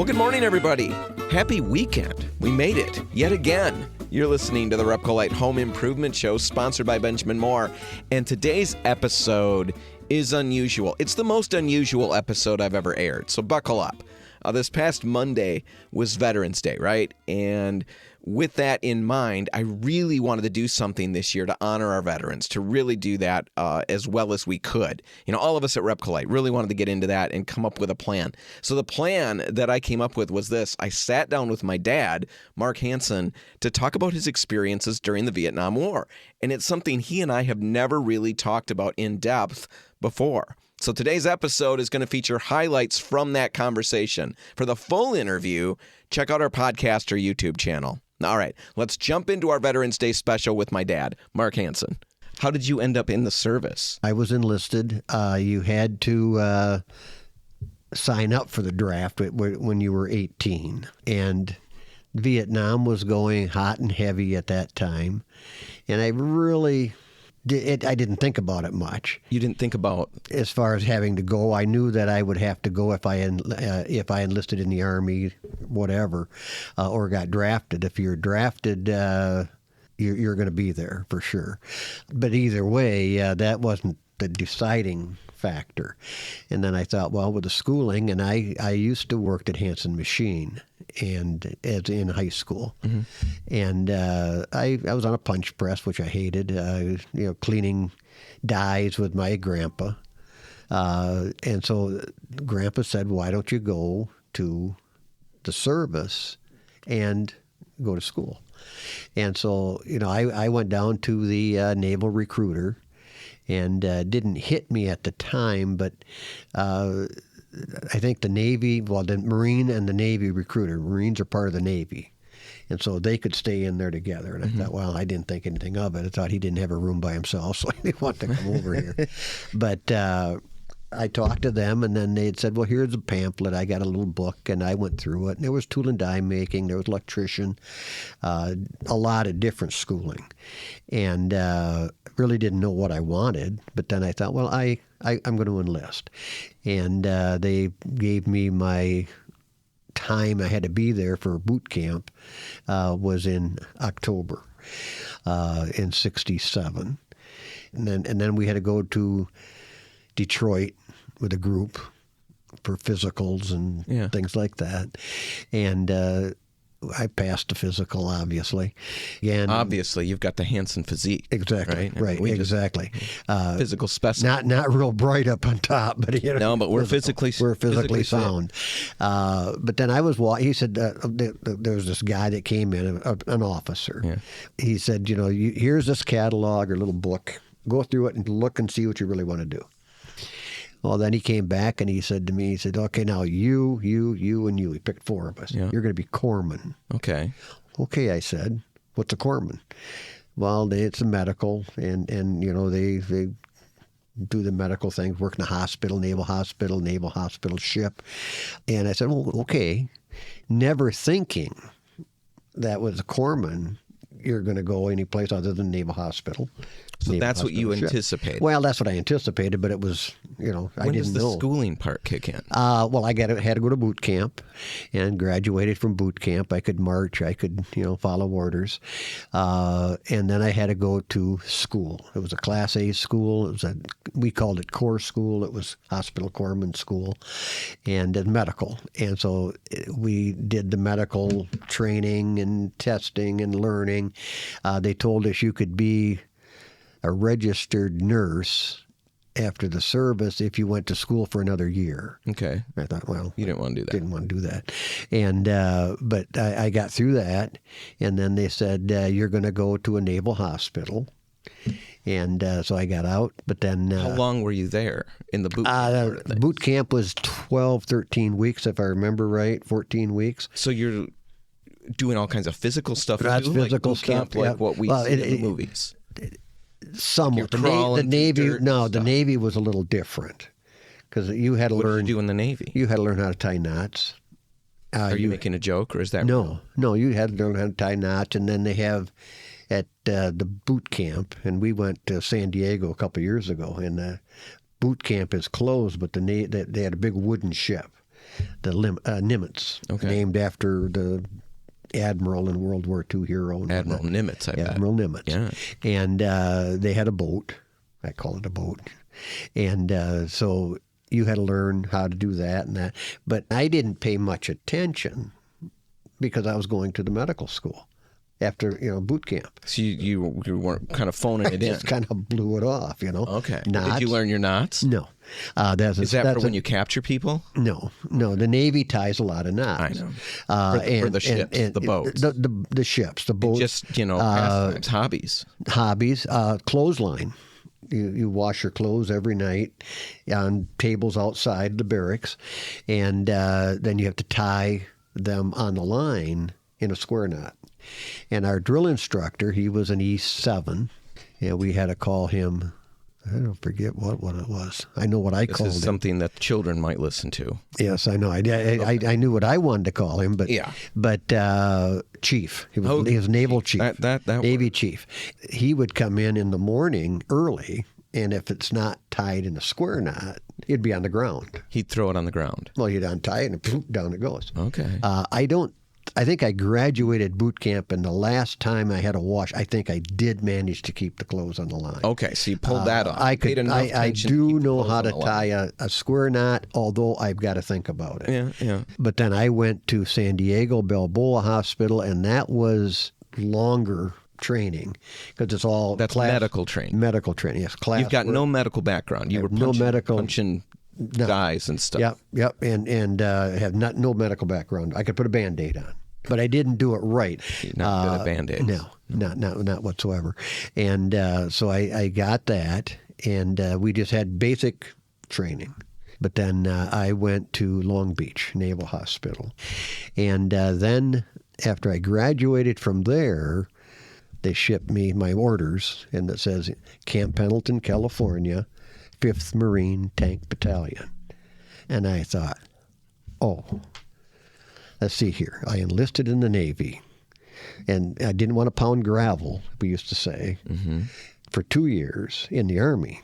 Well, good morning, everybody. Happy weekend. We made it yet again. You're listening to the RepcoLite Home Improvement Show, sponsored by Benjamin Moore. And today's episode is unusual. It's the most unusual episode I've ever aired, so buckle up. This past Monday was Veterans Day, right? And with that in mind, I really wanted to do something this year to honor our veterans, to really do that as well as we could. You know, all of us at RepcoLite really wanted to get into that and come up with a plan. So the plan that I came up with was this. I sat down with my dad, Mark Hansen, to talk about his experiences during the Vietnam War. And it's something he and I have never really talked about in depth before. So today's episode is going to feature highlights from that conversation. For the full interview, check out our podcast or YouTube channel. All right, let's jump into our Veterans Day special with my dad, Mark Hansen. How did you end up in the service? I was enlisted. You had to sign up for the draft when you were 18. And Vietnam was going hot and heavy at that time. And I didn't think about it much. You didn't think about? As far as having to go, I knew that I would have to go if I enlisted in the Army, whatever, or got drafted. If you're drafted, you're going to be there for sure. But either way, that wasn't the deciding factor. And then I thought, well, with the schooling, and I used to work at Hansen Machine and as in high school. Mm-hmm. And I was on a punch press, which I hated, cleaning dies with my grandpa. And so Grandpa said, why don't you go to the service and go to school? And so, I went down to the naval recruiter, and didn't hit me at the time, but I think the Navy, the Marine and the Navy recruiter, Marines are part of the Navy, and so they could stay in there together. And I thought, well, I didn't think anything of it. I thought he didn't have a room by himself, so he didn't want to come over here. But I talked to them, and then they had said, well, here's a pamphlet. I got a little book, and I went through it. And there was tool and die making. There was electrician, a lot of different schooling. And really didn't know what I wanted. But then I thought, well, I'm going to enlist. And they gave me my time I had to be there for boot camp was in October in 1967. And then we had to go to Detroit with a group for physicals and things like that. And I passed the physical, obviously. And obviously, you've got the Hansen physique. Exactly, right, exactly. Physical specimen. Not real bright up on top, but no, but we're physically sound. But then I was he said there was this guy that came in, an officer. Yeah. He said, here's this catalog or little book. Go through it and look and see what you really want to do. Well, then he came back and he said to me, okay, now you, and you. He picked four of us. Yeah. You're going to be corpsman. Okay. Okay, I said. What's a corpsman? Well, it's a medical, and they do the medical things, work in a naval hospital ship. And I said, well, okay. Never thinking that with a corpsman, you're going to go any place other than naval hospital. So that's what you anticipated. Well, that's what I anticipated, but it was, I didn't know. When does the schooling part kick in? Well, I had to go to boot camp and graduated from boot camp. I could march. I could, follow orders. And then I had to go to school. It was a Class A school. We called it Corps School. It was Hospital Corpsman School and medical. And so we did the medical training and testing and learning. They told us you could be a registered nurse after the service if you went to school for another year. Okay. I thought, well, you didn't want to do that. Didn't want to do that. And but I got through that, and then they said you're going to go to a naval hospital. And so I got out, but then... How long were you there in the boot camp? Boot camp was 12, 13 weeks, if I remember right, 14 weeks. So you're doing all kinds of physical stuff. That's physical stuff, like what we see in the movies. Somewhat. The Navy was a little different because you had to learn. What did you do in the Navy? You had to learn how to tie knots. Are you making a joke, or is that no? real? No, you had to learn how to tie knots, and then they have at the boot camp, and we went to San Diego a couple of years ago, and the boot camp is closed, but they had a big wooden ship. Nimitz, named after the admiral in World War II hero. Admiral Nimitz, I bet. Admiral Nimitz. Yeah. And they had a boat. I call it a boat. And so you had to learn how to do that and that. But I didn't pay much attention because I was going to the medical school after, boot camp. So you weren't kind of phoning it in. Just kind of blew it off, Okay. Knots. Did you learn your knots? No. Is that for when you capture people? No. The Navy ties a lot of knots. I know. For the ships, the boats. The ships, the boats. Just, pastimes, hobbies. Hobbies. Clothesline. You wash your clothes every night on tables outside the barracks, and then you have to tie them on the line in a square knot. And our drill instructor, he was an E7, and we had to call him, I don't forget what it was. I know what I called him. This is something that children might listen to. Yes, I know. I knew what I wanted to call him, but chief. He was naval chief. That Navy worked. chief. He would come in the morning early, and if it's not tied in a square knot, it'd be on the ground. He'd throw it on the ground. Well, you'd untie it, and poof, down it goes. Okay. I think I graduated boot camp, and the last time I had a wash, I think I did manage to keep the clothes on the line. Okay, so you pulled that off. I do know how to tie a square knot, although I've got to think about it. Yeah. But then I went to San Diego Balboa Hospital, and that was longer training because it's all medical training. Medical training, yes. Class. You've got no medical background. You were punching guys and stuff. Yep, and have no medical background. I could put a Band-Aid on, but I didn't do it right. You're not good at Band-Aids. No, not whatsoever. And so I got that, and we just had basic training. But then I went to Long Beach Naval Hospital, and then after I graduated from there, they shipped me my orders, and it says Camp Pendleton, California, 5th Marine Tank Battalion. And I thought, let's see here. I enlisted in the Navy, and I didn't want to pound gravel, we used to say, for 2 years in the Army.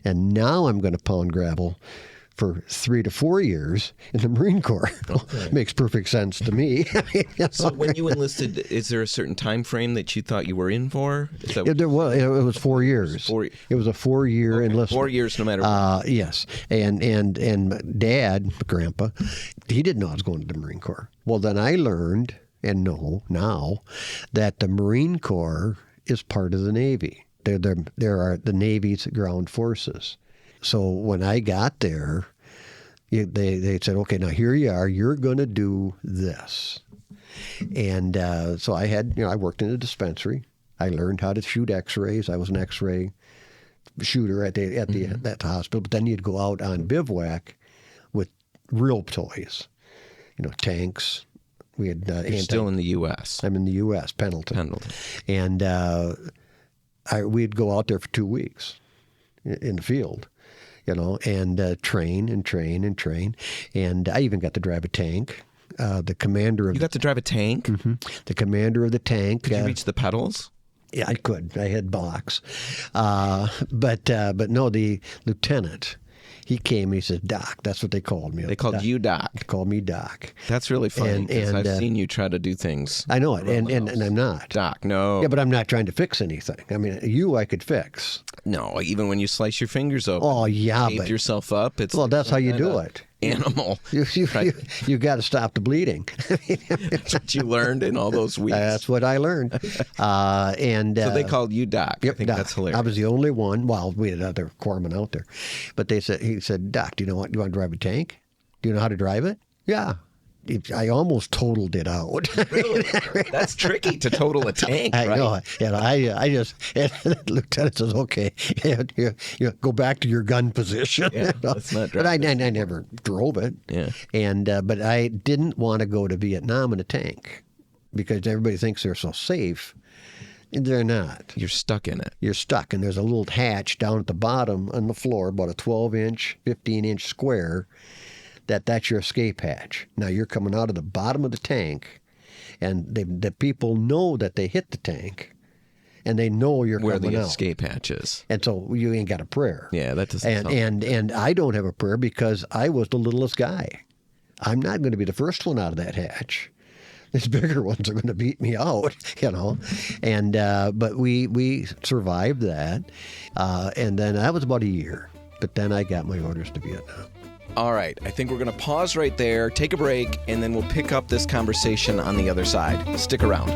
And now I'm going to pound gravel for 3 to 4 years in the Marine Corps. Okay. Makes perfect sense to me. So when you enlisted, is there a certain time frame that you thought you were in for? It was 4 years. It was a 4-year enlistment. 4 years no matter what. Yes. And Dad, Grandpa, he didn't know I was going to the Marine Corps. Well, then I learned and know now that the Marine Corps is part of the Navy. There are the Navy's ground forces. So when I got there, they said, okay, now here you are. You're going to do this. And so I had, I worked in a dispensary. I learned how to shoot X-rays. I was an X-ray shooter at the hospital. But then you'd go out on bivouac with real toys, tanks. We had. You're still in the U.S. I'm in the U.S. Pendleton. And we'd go out there for 2 weeks in the field. And train. And I even got to drive a tank. The commander of... You got to drive a tank? Mm-hmm. The commander of the tank... Could you reach the pedals? Yeah, I could. I had blocks. But no, the lieutenant, he came and he said, Doc. That's what they called me. They called you Doc. They called me Doc. That's really funny because I've seen you try to do things. I know it, and I'm not. Doc, no. Yeah, but I'm not trying to fix anything. I mean, I could fix. No, even when you slice your fingers open. Oh, yeah, tape yourself up. Well, that's how you do it. Animal. You got to stop the bleeding. That's what you learned in all those weeks. That's what I learned. So they called you Doc. Yep, I think Doc. that's hilarious. I was the only one. Well, we had other corpsmen out there, but he said, Doc, do you know what? Do you want to drive a tank? Do you know how to drive it? Yeah. I almost totaled it out. Really? That's tricky to total a tank, right? I know. And the lieutenant says, okay, you go back to your gun position. Yeah, let's not drive but I never drove it. Yeah. And but I didn't want to go to Vietnam in a tank because everybody thinks they're so safe. They're not. You're stuck in it. You're stuck. And there's a little hatch down at the bottom on the floor, about a 12-inch, 15-inch square. That's your escape hatch. Now you're coming out of the bottom of the tank, and the people know that they hit the tank, and they know you're Where coming the out. escape hatch is. And so you ain't got a prayer. Yeah, that doesn't sound... And I don't have a prayer because I was the littlest guy. I'm not going to be the first one out of that hatch. These bigger ones are going to beat me out, And but we survived that, and then that was about a year. But then I got my orders to Vietnam. All right, I think we're going to pause right there, take a break, and then we'll pick up this conversation on the other side. Stick around.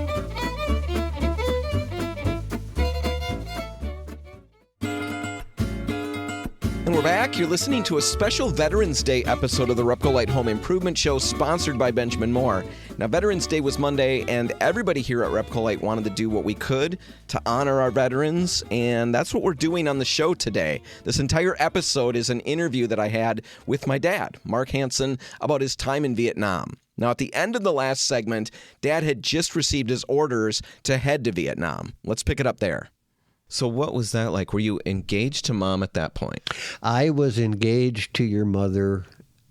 And we're back. You're listening to a special Veterans Day episode of the RepcoLite Home Improvement Show, sponsored by Benjamin Moore. Now, Veterans Day was Monday, and everybody here at RepcoLite wanted to do what we could to honor our veterans, and that's what we're doing on the show today. This entire episode is an interview that I had with my dad, Mark Hansen, about his time in Vietnam. Now, at the end of the last segment, Dad had just received his orders to head to Vietnam. Let's pick it up there. So what was that like? Were you engaged to Mom at that point? I was engaged to your mother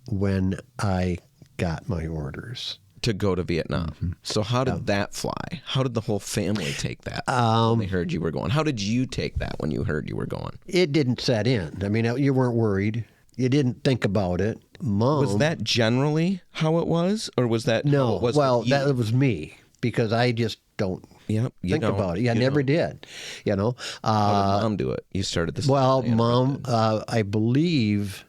when I got my orders. To go to Vietnam. Mm-hmm. So how did that fly? How did the whole family take that when they heard you were going? How did you take that when you heard you were going? It didn't set in. I mean, you weren't worried. You didn't think about it. Mom... Was that generally how it was? Or was that no, how it was well, with you? that was me because I just don't... think about it. Yeah, I never did. How did Mom do it? You started this. Well, Mom, I believe,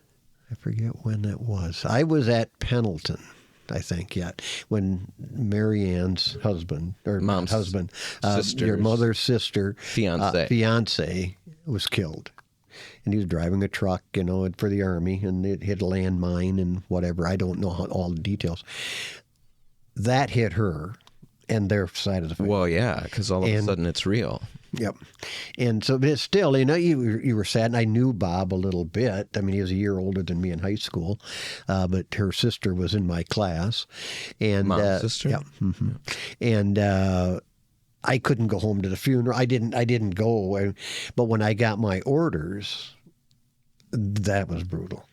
I forget when that was. I was at Pendleton, I think, when Mary Ann's husband, or Mom's husband, sister's your mother's sister, fiance was killed. And he was driving a truck, for the Army, and it hit a landmine and whatever. I don't know all the details. That hit her. And their side of the family. Well, yeah, because all of a sudden it's real. Yep. And so, but still, you were sad. And I knew Bob a little bit. I mean, he was a year older than me in high school, but her sister was in my class. And Mom's sister? Yeah. Mm-hmm. And I couldn't go home to the funeral. I didn't go. But when I got my orders, that was brutal.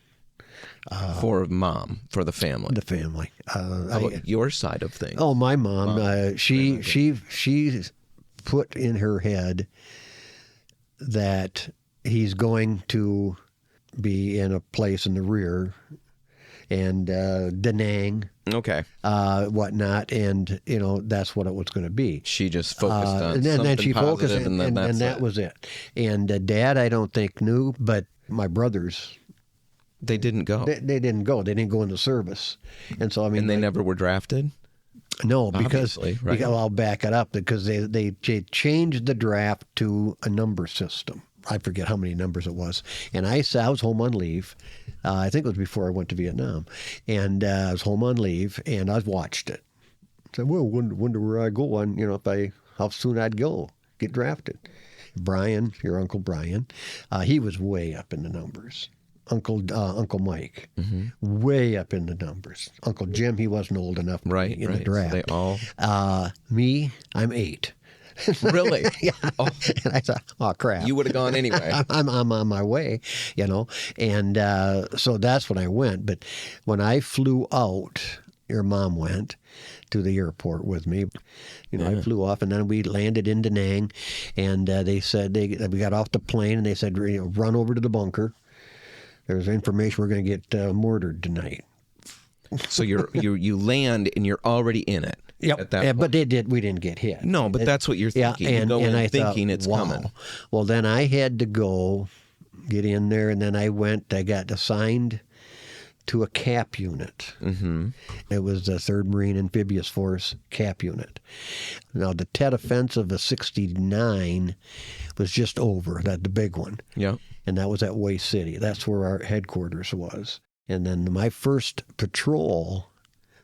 For Mom, for the family. The family. How about your side of things? Oh, my mom. She put in her head that he's going to be in a place in the rear, and Da Nang. Okay. Whatnot, and that's what it was going to be. She just focused on and then something she positive, focused, and that was it. And Dad, I don't think knew, but my brothers. They didn't go. They didn't go. They didn't go into service, and so I mean. And they never were drafted. No, because right. I'll back it up because they changed the draft to a number system. I forget how many numbers it was, and I was home on leave. I think it was before I went to Vietnam, and I was home on leave, and I watched it. I said, "Well, wonder where I go on, how soon I'd get drafted." Brian, your Uncle Brian, he was way up in the numbers. Uncle Mike, way up in the numbers. Uncle Jim, he wasn't old enough to be in the draft. So they all... Me, I'm 8. Really? Yeah. Oh. And I thought, oh, crap. You would have gone anyway. I'm on my way, And so that's when I went. But when I flew out, your mom went to the airport with me. I flew off, and then we landed in Da Nang. And they said, we got off the plane, and they said, run over to the bunker. There's information we're going to get mortared tonight. So you land and you're already in it. Yep. At that point. But we didn't get hit. No, but that's what you're thinking. Yeah, you go in I thinking thought, it's wow. coming. Well, then I had to get in there, and then I got assigned to a CAP unit. Mm-hmm. It was the 3rd Marine Amphibious Force CAP unit. Now, the Tet Offensive of 69 was just over, the big one. Yeah. And that was at Way City. That's where our headquarters was. And then my first patrol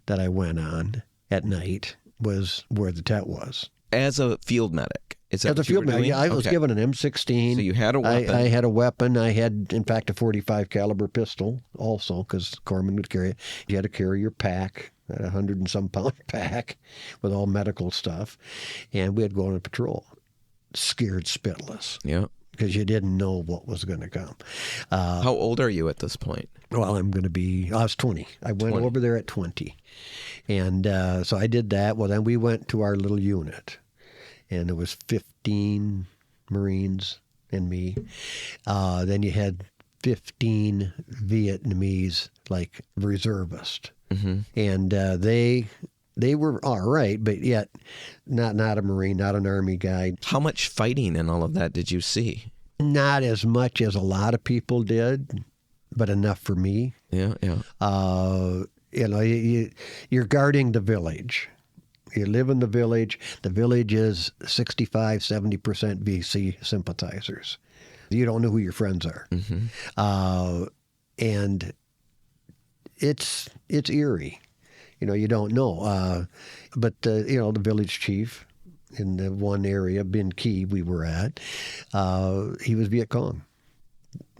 that I went on at night was where the Tet was. As a field medic? As a field medic, yeah. I was given an M16. So you had a weapon. I had a weapon. I had, in fact, a .45 caliber pistol also, because Corpsman would carry it. You had to carry your pack, a 100 and some pound pack with all medical stuff. And we had to go on a patrol. Scared spitless. Yeah. Because you didn't know what was going to come. How old are you at this point? Well, I was 20. I went over there at 20. And so I did that. Well, then we went to our little unit. and there was 15 Marines and me. Then you had 15 Vietnamese, like reservists, and they were all right, but yet not a Marine, not an Army guy. How much fighting and all of that did you see? Not as much as a lot of people did, but enough for me. Yeah. You're guarding the village. You live in the village. The village is 65, 70% VC sympathizers. You don't know who your friends are. And it's eerie. You don't know. But the village chief in the one area, Bin Key, we were at, he was Viet Cong.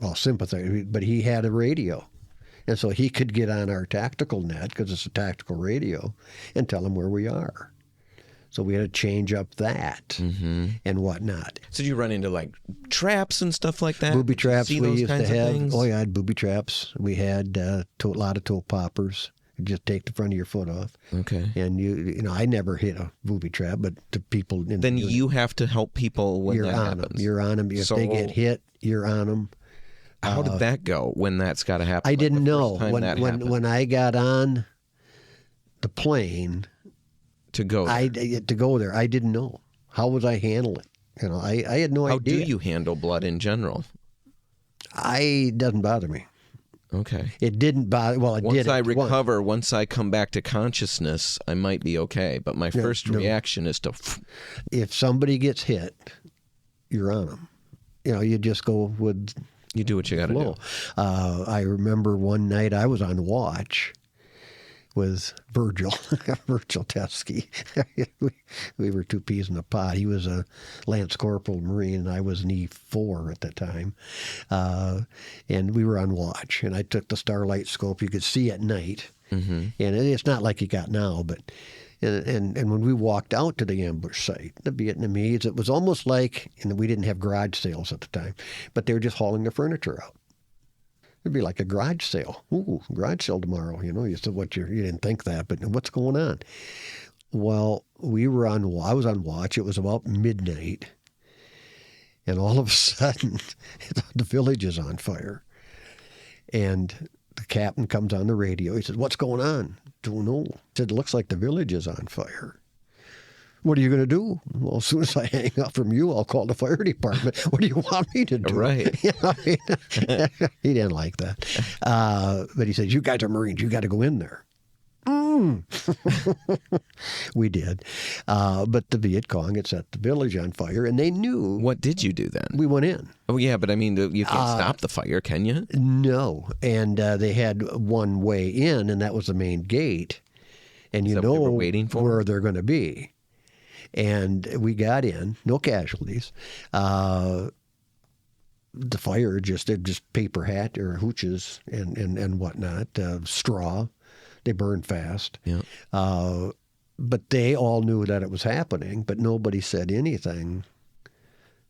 Well, sympathizer, but he had a radio. And so he could get on our tactical net, because it's a tactical radio, and tell them where we are. So we had to change up that and whatnot. So did you run into like traps and stuff like that? Booby traps we used to have. Things? Oh, yeah, I had booby traps. We had a lot of toe poppers. You just take the front of your foot off. Okay. And I never hit a booby trap, but the people in then the you have to help people when that happens. You're on them. If they get hit, you're on them. How did that go when that's got to happen? I didn't know when I got on the plane to go there. I didn't know. How would I handle it? I had no idea. How do you handle blood in general? It doesn't bother me. Okay. It didn't bother. Well, once I recover, once I come back to consciousness, I might be okay. But my first reaction is to. If somebody gets hit, you're on them. You just go with. You do what you got to do. I remember one night I was on watch with Virgil Teskey. we were two peas in a pod. He was a Lance Corporal Marine, and I was an E4 at that time. And we were on watch, and I took the Starlight scope. You could see at night. And it's not like you got now, but... And when we walked out to the ambush site, the Vietnamese, it was almost like, and we didn't have garage sales at the time, but they were just hauling the furniture out. It'd be like a garage sale. Ooh, garage sale tomorrow. You said you didn't think that, but what's going on? Well, I was on watch. It was about midnight, and all of a sudden, the village is on fire, and the captain comes on the radio. He says, "What's going on?" Don't know. He said, "It looks like the village is on fire." What are you going to do? Well, as soon as I hang up from you, I'll call the fire department. What do you want me to do? Right. He didn't like that. But he says, "You guys are Marines. You got to go in there." We did. But the Viet Cong had set the village on fire, and they knew. What did you do then? We went in. Oh, yeah, but I mean, you can't stop the fire, can you? No. And they had one way in, and that was the main gate. And you know what they were waiting for? Where they're going to be. And we got in, no casualties. The fire, they're just paper hat or hooches and whatnot, straw. They burned fast. Yeah. But they all knew that it was happening, but nobody said anything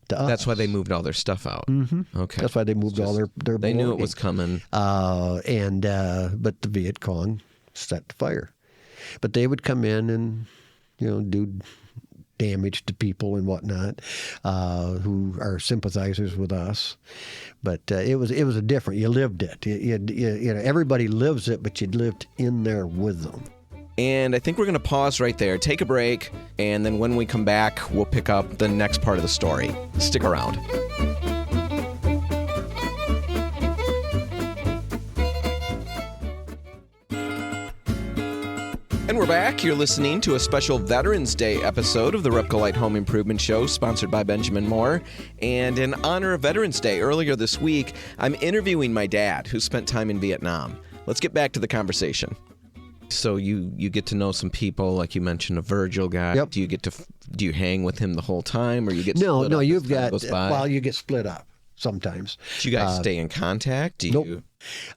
to us. That's why they moved all their stuff out. Okay. That's why they moved all their They knew it belongings. was coming. But the Viet Cong set the fire. But they would come in and, do damage to people and whatnot who are sympathizers with us. But it was a different. You lived it. Everybody lives it, but you lived in there with them. And I think we're going to pause right there, take a break, and then when we come back, we'll pick up the next part of the story. Stick around. And we're back. You're listening to a special Veterans Day episode of the RepcoLite Home Improvement Show, sponsored by Benjamin Moore. And in honor of Veterans Day, earlier this week, I'm interviewing my dad, who spent time in Vietnam. Let's get back to the conversation. So you get to know some people, like you mentioned, a Virgil guy. Yep. Do you hang with him the whole time, or you get No, split up you've as time got. goes by? Well, you get split up sometimes. Do you guys stay in contact? Nope.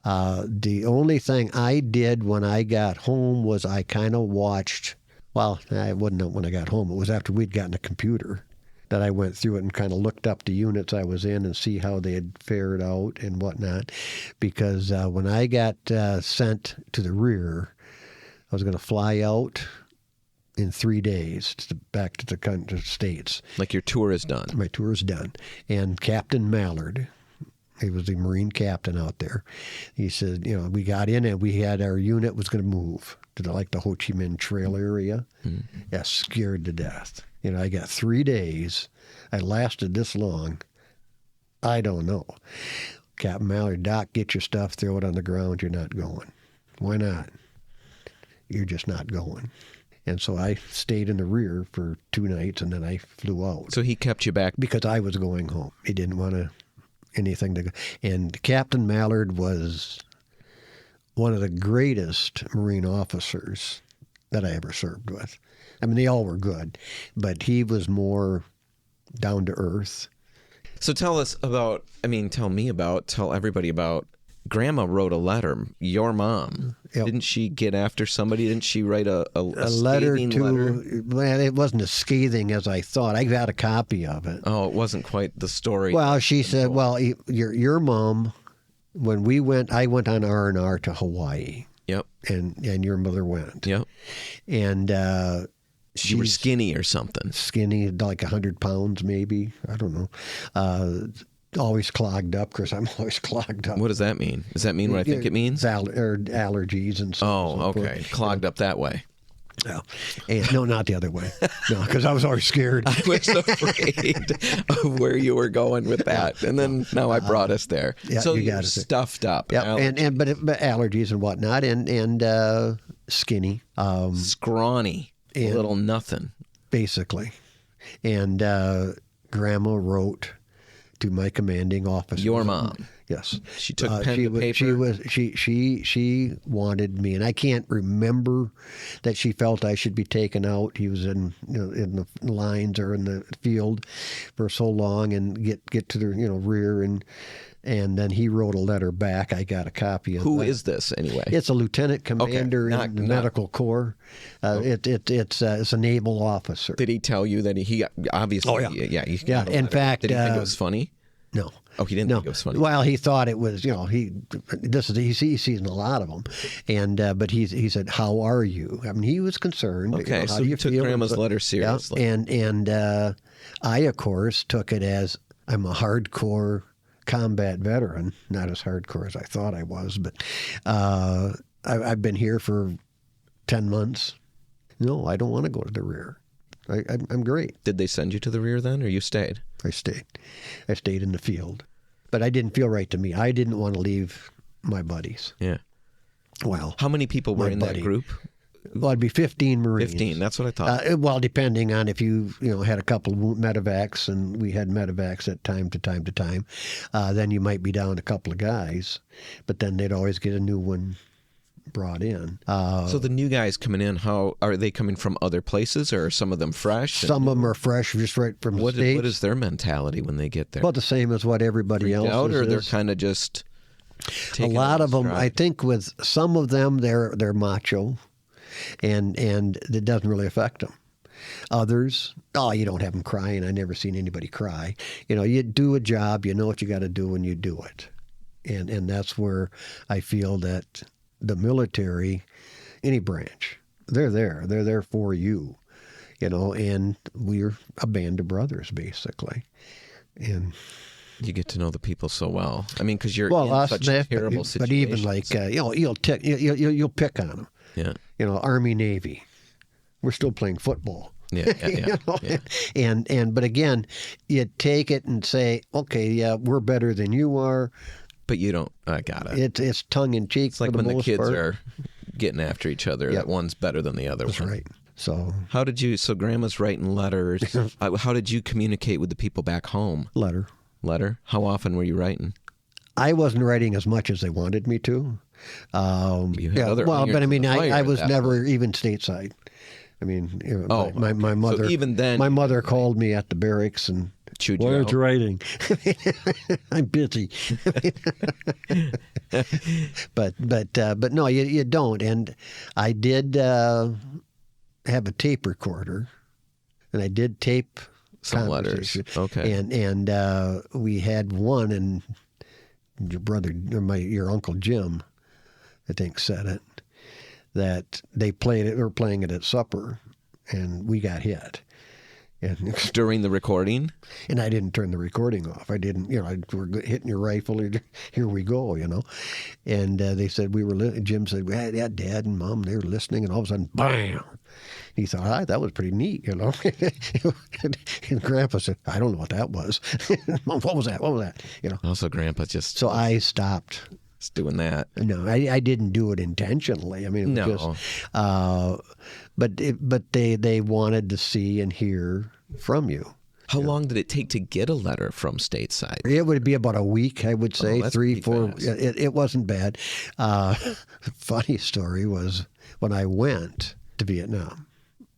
The only thing I did when I got home was I kind of watched. Well, I wasn't when I got home. It was after we'd gotten a computer that I went through it and kind of looked up the units I was in and see how they had fared out and whatnot. Because when I got sent to the rear, I was going to fly out in 3 days back to the States. Like your tour is done. My tour is done. And Captain Mallard, he was the Marine captain out there, he said, we got in and we had our unit was going to move to the Ho Chi Minh Trail area. Yeah, scared to death. I got 3 days. I lasted this long. I don't know. Captain Mallard, Doc, get your stuff, throw it on the ground. You're not going. Why not? You're just not going. And so I stayed in the rear for 2 nights, and then I flew out. So he kept you back? Because I was going home. He didn't want anything to go. And Captain Mallard was one of the greatest Marine officers that I ever served with. I mean, they all were good, but he was more down to earth. So tell everybody about, Grandma wrote a letter, your mom. Yep. Didn't she get after somebody? Didn't she write a letter scathing to, letter? Well, it wasn't as scathing as I thought. I got a copy of it. Oh, it wasn't quite the story. Well, she said, well, your mom, when I went on R&R to Hawaii. Yep. And your mother went. Yep. And you were skinny or something. Skinny, like 100 pounds maybe. I don't know. Always clogged up, because I'm always clogged up. What does that mean? Does that mean what I think it means? Allergies and so Oh, so okay. forth. Clogged up that way. Yeah. And, no, not the other way. No, because I was always scared. I was afraid of where you were going with that. And then now I brought us there. Yeah, so you got you're it. stuffed up. Yeah, but allergies and whatnot, and skinny. Scrawny. And little nothing. Basically. And Grandma wrote to my commanding officer. Your mom. Yes. She took pen to paper. She wanted me, and I can't remember that she felt I should be taken out. He was in the lines or in the field for so long, and get to the rear, and then he wrote a letter back. I got a copy of it. Who is this anyway? It's a lieutenant commander in the medical corps. It's a naval officer. Did he tell you that he obviously? Oh, yeah. Yeah. In fact, did he think it was funny? No. Oh, he didn't think it was funny. Well, he thought it was. He's seen a lot of them, and but he said, "How are you?" I mean, he was concerned. Okay, how so do you you took feel? Grandma's letter seriously. Yeah, and I, of course, took it as I'm a hardcore combat veteran, not as hardcore as I thought I was, but I've been here for 10 months. No, I don't want to go to the rear. I'm great. Did they send you to the rear then, or you stayed? I stayed in the field, but I didn't feel right to me. I didn't want to leave my buddies. Yeah. Well, how many people were in that group? Well, it'd be 15 Marines. 15. That's what I thought. Well, depending on if you had a couple of medevacs, and we had medevacs at time to time, then you might be down a couple of guys, but then they'd always get a new one brought in. So the new guys coming in, how are they coming from other places, or are some of them fresh? Some of them are fresh, just right from the States. What is their mentality when they get there? Well, the same as what everybody else out, or is. they're kind of just a lot of them. I think with some of them, they're macho, and it doesn't really affect them. Others, you don't have them crying. I never seen anybody cry. You do a job, you know what you got to do, and you do it, and that's where I feel that the military, any branch, they're there for you, and we're a band of brothers basically, and you get to know the people so well. I mean, because you're in such terrible situations. But even like you'll pick on them. Yeah. Army, Navy, we're still playing football. Yeah. Yeah. But again, you take it and say, okay, yeah, we're better than you are. But you don't. I got it. It's tongue in cheek. It's like when the kids are getting after each other. Yep. That one's better than the other. That's right. So Grandma's writing letters. How did you communicate with the people back home? Letter. How often were you writing? I wasn't writing as much as they wanted me to. But I mean, I was never even stateside. I mean, my mother. So even then, my mother called me at the barracks and. Why aren't you writing? I'm busy. but no, you don't. And I did have a tape recorder, and I did tape some letters. Okay. And we had one, and your brother or your Uncle Jim, I think, said it, that they played it or playing it at supper. and we got hit. And During the recording? And I didn't turn the recording off. I didn't, we're hitting your rifle. Here we go, And they said Jim said, well, yeah, Dad and Mom, they were listening. And all of a sudden, bam. He thought, that was pretty neat, And Grandpa said, I don't know what that was. Mom, what was that? What was that? Also, Grandpa just... So I stopped doing that. No, I didn't do it intentionally. I mean, it was but they wanted to see and hear from you. How long did it take to get a letter from stateside? It would be about a week, I would say, 3, 4. Fast. It wasn't bad. Funny story was when I went to Vietnam,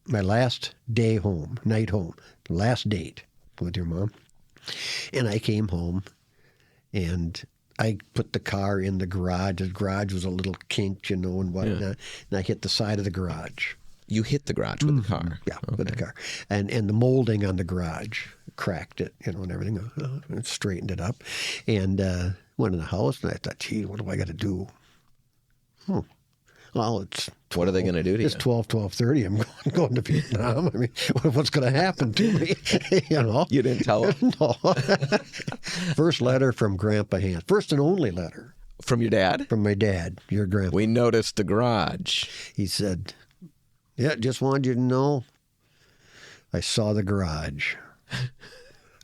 my last day home, night home, last date with your mom, and I came home and I put the car in the garage. The garage was a little kinked, and whatnot. Yeah. And I hit the side of the garage. You hit the garage with the car? Yeah, with the car. And the molding on the garage cracked it, and everything. And straightened it up. And went in the house, and I thought, gee, what do I got to do? Well, it's 12, what are they going to do to you? It's 12:30. I'm going to Vietnam. I mean, what's going to happen to me? You didn't tell them? No. First letter from Grandpa Hansen. First and only letter. From your dad? From my dad, your grandpa. We noticed the garage. He said, yeah, just wanted you to know, I saw the garage.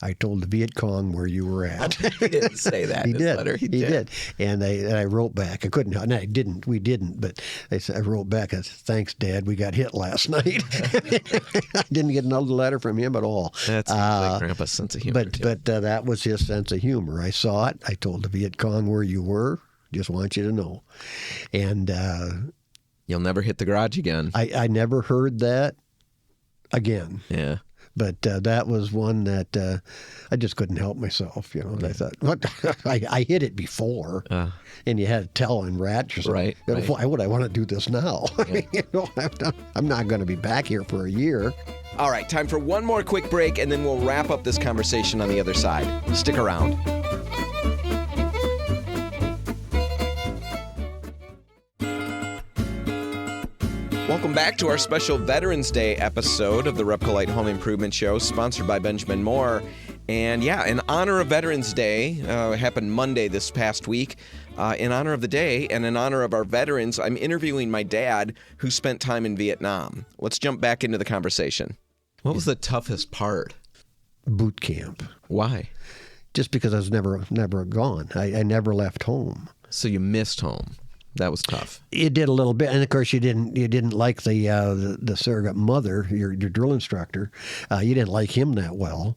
I told the Viet Cong where you were at. He didn't say that in his letter. He did. And I wrote back. I couldn't. And I didn't. We didn't. But I wrote back. I said, thanks, Dad. We got hit last night. I didn't get another letter from him at all. That's like Grandpa's sense of humor. But that was his sense of humor. I saw it. I told the Viet Cong where you were. Just want you to know. And you'll never hit the garage again. I never heard that again. Yeah. But that was one that I just couldn't help myself, And I thought, what? I hit it before, and you had to tell and rat yourself. Right. Why would I want to do this now? Yeah. I'm not going to be back here for a year. All right, time for one more quick break, and then we'll wrap up this conversation on the other side. Stick around. Welcome back to our special Veterans Day episode of the RepcoLite Home Improvement Show, sponsored by Benjamin Moore. And yeah, in honor of Veterans Day, it happened Monday this past week. In honor of the day and in honor of our veterans, I'm interviewing my dad, who spent time in Vietnam. Let's jump back into the conversation. What was the toughest part? Boot camp. Why? Just because I was never gone. I never left home. So you missed home. That was tough. It did a little bit, and of course you didn't like the surrogate mother, your drill instructor. You didn't like him that well.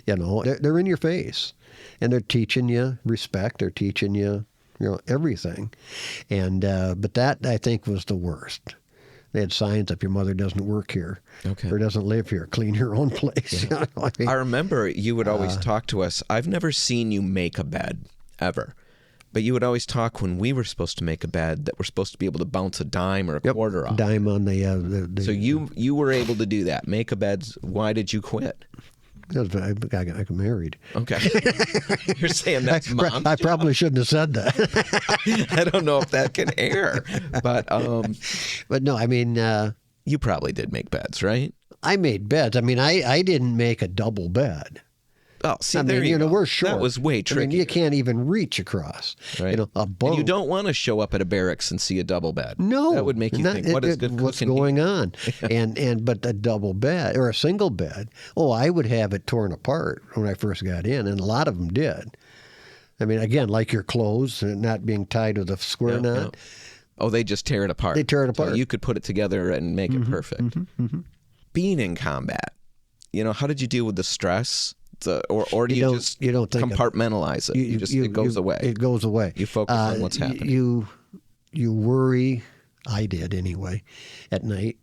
They're in your face, and they're teaching you respect. They're teaching you everything, and but that I think was the worst. They had signs up: your mother doesn't work here, or doesn't live here. Clean your own place. Yeah. I remember you would always talk to us. I've never seen you make a bed ever. But you would always talk when we were supposed to make a bed that we're supposed to be able to bounce a dime or a quarter off. Dime on the So you were able to do that, make a bed. Why did you quit? Because I got married. Okay. You're saying that's Mom's I probably shouldn't have said that. I don't know if that can air. But no, I mean... you probably did make beds, right? I made beds. I mean, I didn't make a double bed. Oh, see, there you go. We're short. That was way tricky. I mean, you can't even reach across. Right. A bunk. And you don't want to show up at a barracks and see a double bed. No. That would make you think, what is good what's cooking going here? on? But a double bed or a single bed, I would have it torn apart when I first got in, and a lot of them did. I mean, again, like your clothes not being tied with a square knot. No. Oh, they just tear it apart. They tear it apart. So you could put it together and make it perfect. Mm-hmm. Being in combat, how did you deal with the stress? Or do you just don't think compartmentalize it? It goes away. It goes away. You focus on what's happening. You worry. I did anyway. At night,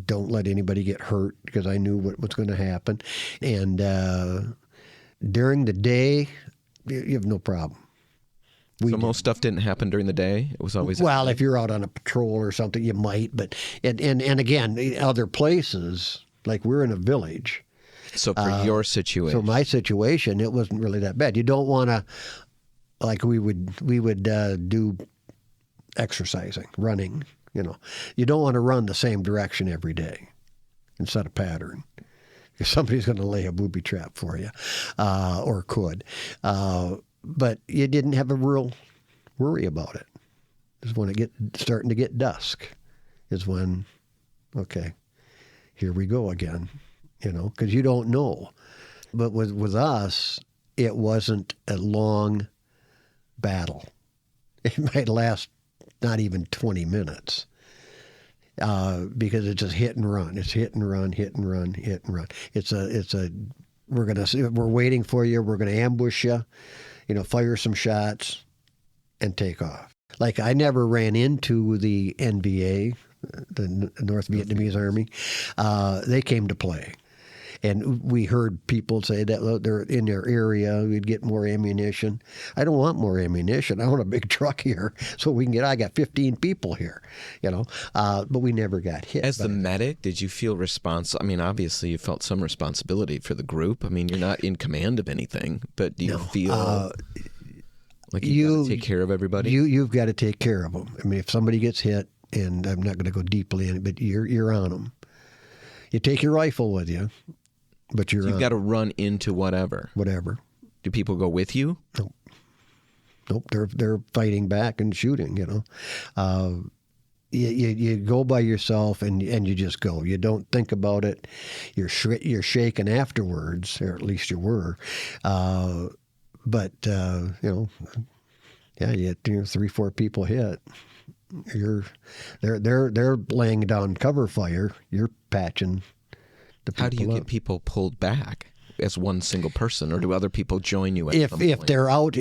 don't let anybody get hurt because I knew what was going to happen. And during the day, you have no problem. So most stuff didn't happen during the day? It was always... Well, if you're out on a patrol or something, you might. But and again, other places, like we're in a village. So for your situation... So my situation, it wasn't really that bad. You don't want to, like we would do exercising, running, You don't want to run the same direction every day. and set a pattern. If somebody's going to lay a booby trap for you, or could. But you didn't have a real worry about it. It's when it starting to get dusk is when, okay, here we go again, because you don't know. But with us, it wasn't a long battle. It might last not even 20 minutes because it's just hit and run. It's hit and run, hit and run, hit and run. We're waiting for you. We're going to ambush you, fire some shots and take off. Like I never ran into the NVA, the North Vietnamese Army. They came to play. And we heard people say that they're in their area, we'd get more ammunition. I don't want more ammunition. I want a big truck here so I got 15 people here, but we never got hit. As the medic, did you feel responsible? I mean, obviously you felt some responsibility for the group. I mean, you're not in command of anything, but do you feel like you got to take care of everybody? You've got to take care of them. I mean, if somebody gets hit, and I'm not going to go deeply in it, but you're on them. You take your rifle with you. But you've got to run into whatever. Do people go with you? Nope. They're fighting back and shooting. You go by yourself and you just go. You don't think about it. You're shaken afterwards, or at least you were. But you had 3-4 people hit. They're laying down cover fire. You're patching. How do you get people pulled back as one single person, or do other people join you at some point? If they're out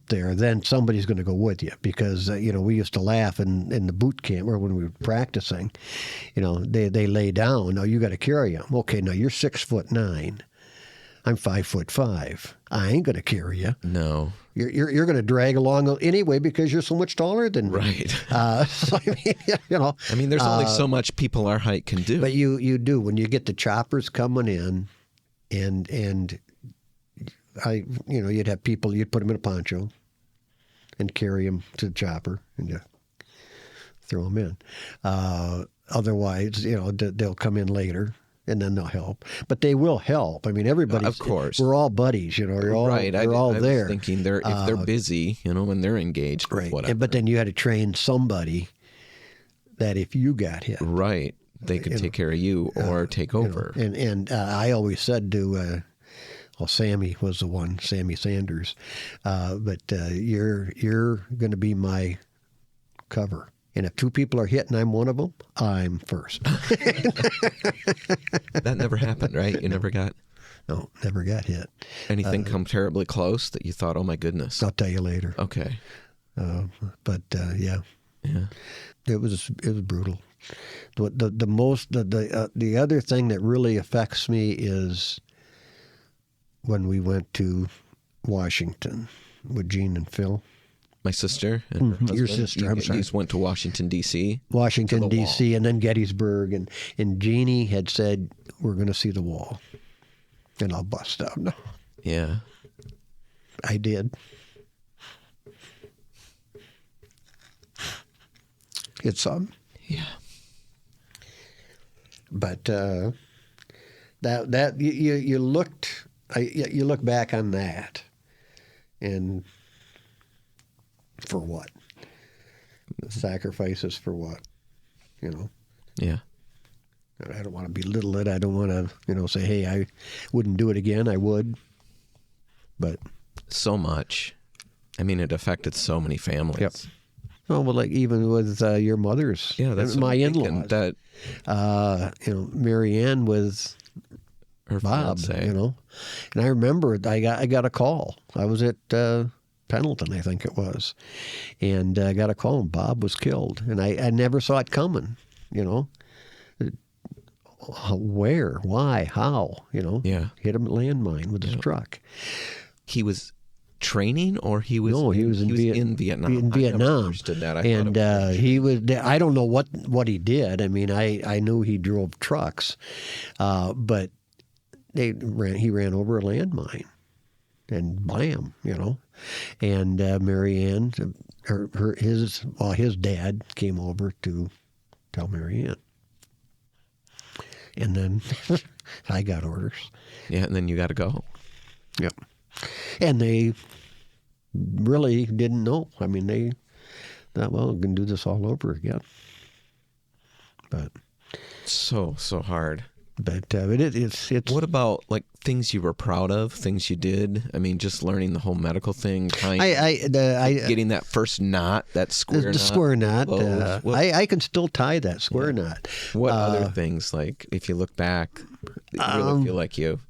there, then somebody's going to go with you because we used to laugh in the boot camp or when we were practicing. They lay down. Now you got to carry them. Okay, now you're 6'9". I'm 5'5". I ain't going to carry you. No. You're going to drag along anyway because you're so much taller than me. Right. So, I mean, there's only so much people our height can do. But you do when you get the choppers coming in, and you'd have people, you'd put them in a poncho, and carry them to the chopper and you throw them in. Otherwise, they'll come in later. And then they'll help, but they will help. I mean, everybody. Of course, we're all buddies. You're all right. They're all there. I was thinking if they're busy, when they're engaged, right? Whatever. But then you had to train somebody that if you got hit, right, they could take care of you or take over. And I always said to, Sammy was the one, Sammy Sanders, but you're going to be my cover. And if 2 people are hit and I'm one of them, I'm first. That never happened, right? You never got... No, never got hit. Anything come terribly close that you thought, oh my goodness? I'll tell you later. Okay. But yeah. Yeah. It was brutal. The other thing that really affects me is when we went to Washington with Gene and Phil. My sister and her husband. Your sister, I'm sorry. You just went to Washington, D.C.? Washington, D.C., and then Gettysburg. And Jeannie had said, we're going to see the wall. And I'll bust out. No. Yeah. I did. It's Yeah. But that you look back on that, and for what? The sacrifices for what? Yeah. I don't want to belittle it. I don't want to, say, hey, I wouldn't do it again. I would, but so much. I mean, it affected so many families. Yep. Oh, well, like even with your mother's, that's my in-laws. That Mary Ann with her Bob, fiance. And I remember I got a call. I was at Pendleton, I think it was, and I got a call, and Bob was killed, and I never saw it coming. Where, why, how? Yeah. Hit a landmine with his truck. He was training, or he was? No, he was in Vietnam. In Vietnam. I never understood that. He was. I don't know what he did. I mean, I knew he drove trucks, but he ran over a landmine, and blam, And Mary Ann, his dad came over to tell Mary Ann. And then I got orders. Yeah, and then you got to go. Yep. And they really didn't know. I mean, they thought, well, we can do this all over again. But so hard. But it's What about like things you were proud of, things you did? I mean, just learning the whole medical thing, getting that first knot, that square knot. The square knot. I I can still tie that square knot. What other things, like if you look back, you really feel like you?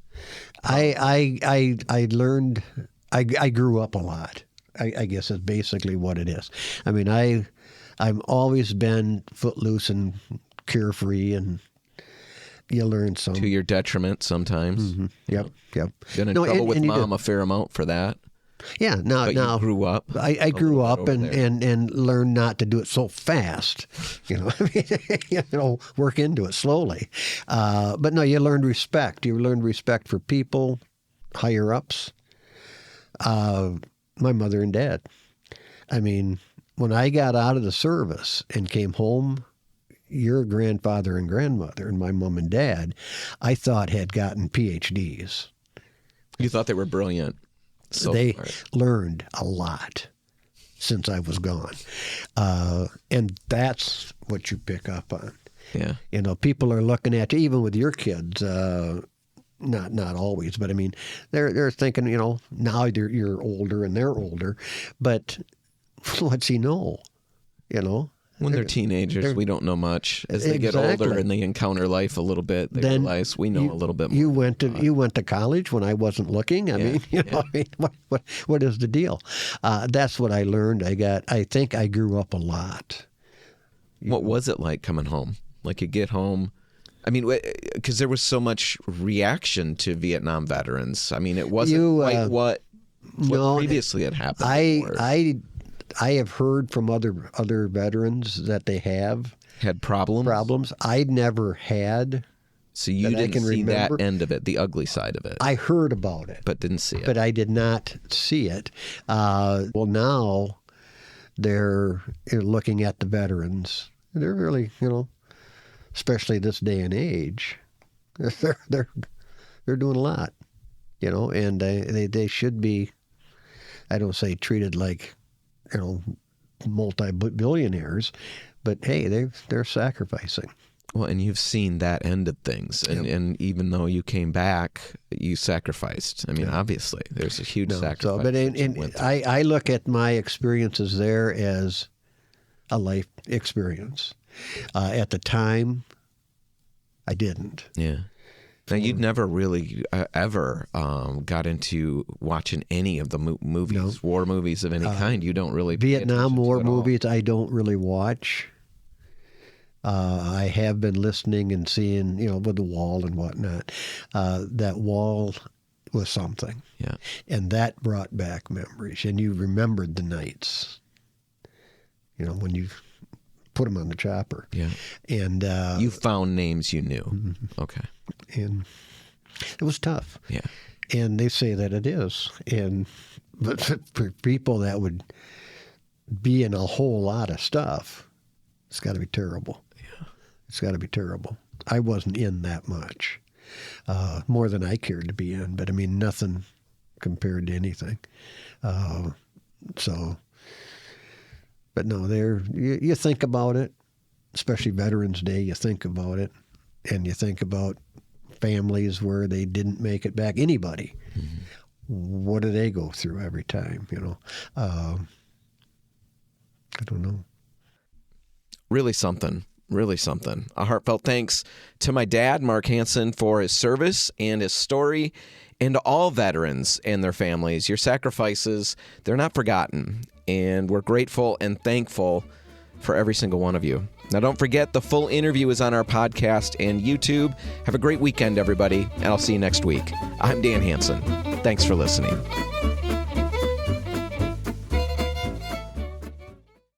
I learned. I grew up a lot. I guess is basically what it is. I mean, I've always been footloose and carefree, and you learn some. To your detriment sometimes. Mm-hmm. Yep. Been in trouble with Mom a fair amount for that. Yeah. Now you grew up. I grew up and learned not to do it so fast. I mean, work into it slowly. But no, you learned respect. You learned respect for people, higher ups. My mother and dad. I mean, when I got out of the service and came home, your grandfather and grandmother and my mom and dad, I thought had gotten PhDs. You thought they were brilliant. So they smart. Learned a lot since I was gone. And that's what you pick up on. Yeah. People are looking at you, even with your kids, not always, but I mean, they're thinking, now you're older and they're older, but what's he know? When they're teenagers, we don't know much. As they get older and they encounter life a little bit, they realize we know a little bit more. You went to college when I wasn't looking. I mean, what is the deal? That's what I learned. I think I grew up a lot. What was it like coming home? Like you get home. I mean, because there was so much reaction to Vietnam veterans. I mean, it wasn't quite what previously had happened. I have heard from other veterans that they have had problems. I'd never had. So you didn't see that end of it, the ugly side of it. I heard about it, but didn't see it. But I did not see it. Well, now they're looking at the veterans. They're really, especially this day and age, they're doing a lot, and they should be. I don't say treated like, multi-billionaires, but hey, they're sacrificing. Well, and you've seen that end of things, and even though you came back, you sacrificed. I mean, obviously, there's a huge sacrifice. But I look at my experiences there as a life experience. At the time, I didn't. Yeah. Now, you'd never really ever got into watching any of the movies, war movies of any kind. You don't really Vietnam War movies. I don't really watch. I have been listening and seeing, with the wall and whatnot. That wall was something. Yeah. And that brought back memories. And you remembered the nights, when you put them on the chopper. Yeah. And you found names you knew. Mm-hmm. Okay. And it was tough. Yeah. And they say that it is. But for people that would be in a whole lot of stuff, it's got to be terrible. Yeah. It's got to be terrible. I wasn't in that much, more than I cared to be in. But I mean, nothing compared to anything. But no, you think about it, especially Veterans Day. You think about it, and you think about families where they didn't make it back. Anybody, what do they go through every time? I don't know. Really something. Really something. A heartfelt thanks to my dad, Mark Hansen, for his service and his story, and to all veterans and their families. Your sacrifices, they're not forgotten, and we're grateful and thankful for every single one of you. Now, don't forget, the full interview is on our podcast and YouTube. Have a great weekend, everybody, and I'll see you next week. I'm Dan Hansen. Thanks for listening.